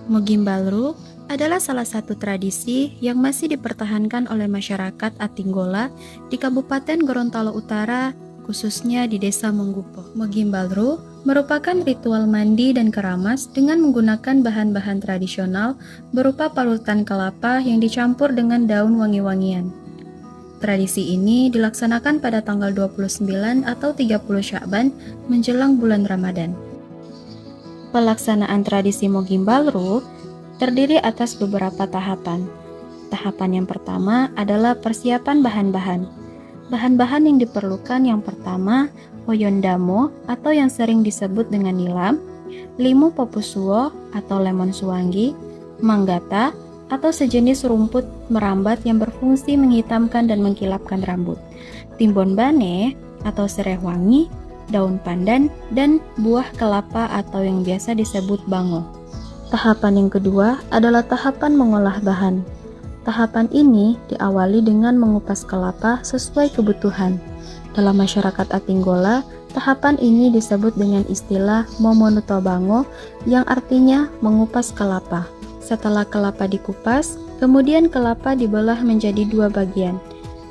Mogimbalru adalah salah satu tradisi yang masih dipertahankan oleh masyarakat Atinggola di Kabupaten Gorontalo Utara, khususnya di Desa Monggupo. Mogimbalru merupakan ritual mandi dan keramas dengan menggunakan bahan-bahan tradisional berupa parutan kelapa yang dicampur dengan daun wangi-wangian. Tradisi ini dilaksanakan pada tanggal 29 atau 30 Sya'ban menjelang bulan Ramadan. Pelaksanaan tradisi Mogimbalru terdiri atas beberapa tahapan. Tahapan yang pertama adalah persiapan bahan-bahan. Bahan-bahan yang diperlukan yang pertama, oyondamo atau yang sering disebut dengan nilam, limu popusuo atau lemon suwangi, manggata atau sejenis rumput merambat yang berfungsi menghitamkan dan mengkilapkan rambut, timbon bane atau sereh wangi, daun pandan, dan buah kelapa atau yang biasa disebut bango. Tahapan yang kedua adalah tahapan mengolah bahan. Tahapan ini diawali dengan mengupas kelapa sesuai kebutuhan. Dalam masyarakat Atinggola, tahapan ini disebut dengan istilah momonuto bango yang artinya mengupas kelapa. Setelah kelapa dikupas, kemudian kelapa dibelah menjadi dua bagian.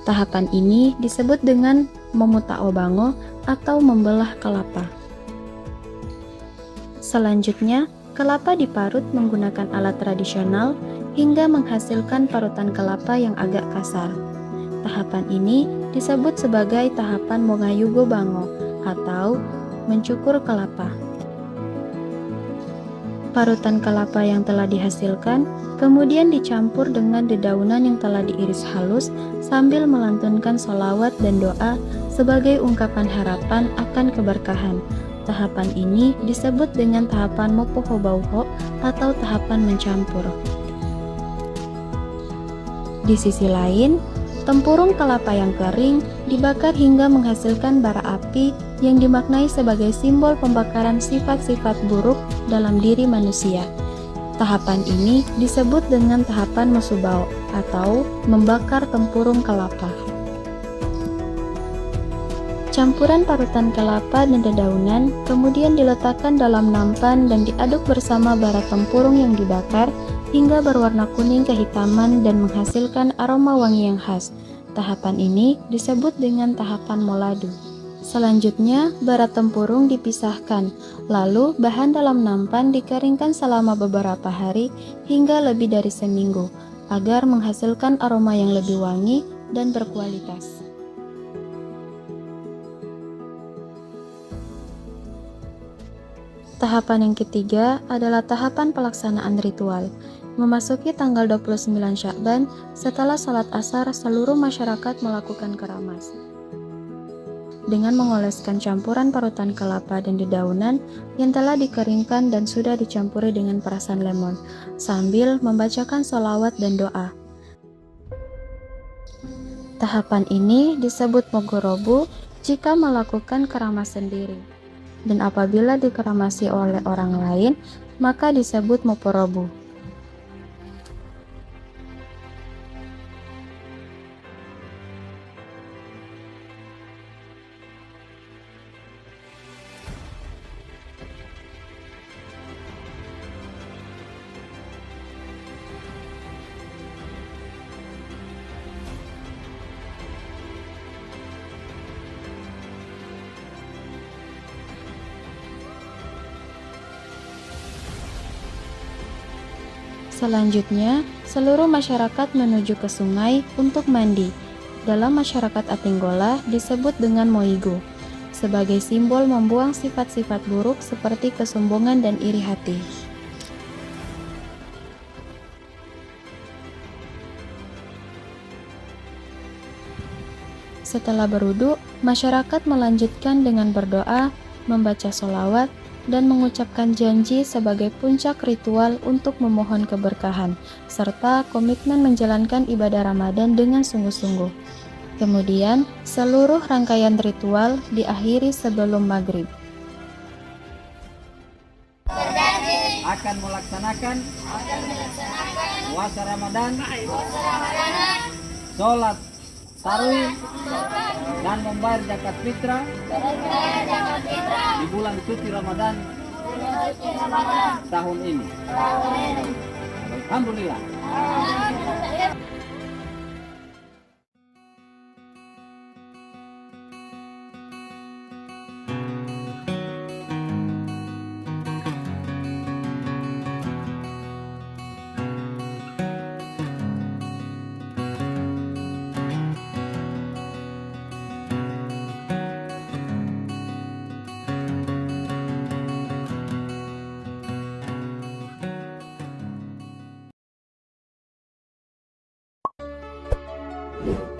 Tahapan ini disebut dengan momutao bango atau membelah kelapa. Selanjutnya, kelapa diparut menggunakan alat tradisional hingga menghasilkan parutan kelapa yang agak kasar. Tahapan ini disebut sebagai tahapan mongayugo bango atau mencukur kelapa. Parutan kelapa yang telah dihasilkan kemudian dicampur dengan dedaunan yang telah diiris halus sambil melantunkan sholawat dan doa sebagai ungkapan harapan akan keberkahan. Tahapan ini disebut dengan tahapan mopohobauho atau tahapan mencampur. Di sisi lain, tempurung kelapa yang kering dibakar hingga menghasilkan bara api yang dimaknai sebagai simbol pembakaran sifat-sifat buruk dalam diri manusia. Tahapan ini disebut dengan tahapan mesubao atau membakar tempurung kelapa. Campuran parutan kelapa dan dedaunan kemudian diletakkan dalam nampan dan diaduk bersama bara tempurung yang dibakar hingga berwarna kuning kehitaman dan menghasilkan aroma wangi yang khas. Tahapan ini disebut dengan tahapan moladu. Selanjutnya, bara tempurung dipisahkan, lalu bahan dalam nampan dikeringkan selama beberapa hari hingga lebih dari seminggu, agar menghasilkan aroma yang lebih wangi dan berkualitas. Tahapan yang ketiga adalah tahapan pelaksanaan ritual. Memasuki tanggal 29 Sya'ban, setelah salat asar, seluruh masyarakat melakukan keramas dengan mengoleskan campuran parutan kelapa dan dedaunan yang telah dikeringkan dan sudah dicampuri dengan perasan lemon, sambil membacakan sholawat dan doa. Tahapan ini disebut mogorobu jika melakukan keramas sendiri, dan apabila dikeramasi oleh orang lain, maka disebut moporobu. Selanjutnya, seluruh masyarakat menuju ke sungai untuk mandi. Dalam masyarakat Atinggola disebut dengan moigo, sebagai simbol membuang sifat-sifat buruk seperti kesombongan dan iri hati. Setelah berwudu, masyarakat melanjutkan dengan berdoa, membaca sholawat, dan mengucapkan janji sebagai puncak ritual untuk memohon keberkahan, serta komitmen menjalankan ibadah Ramadan dengan sungguh-sungguh. Kemudian, seluruh rangkaian ritual diakhiri sebelum maghrib. Akan melaksanakan puasa Ramadan, sholat tarawih, dan membayar zakat fitrah di bulan suci Ramadan tahun ini. Alhamdulillah. you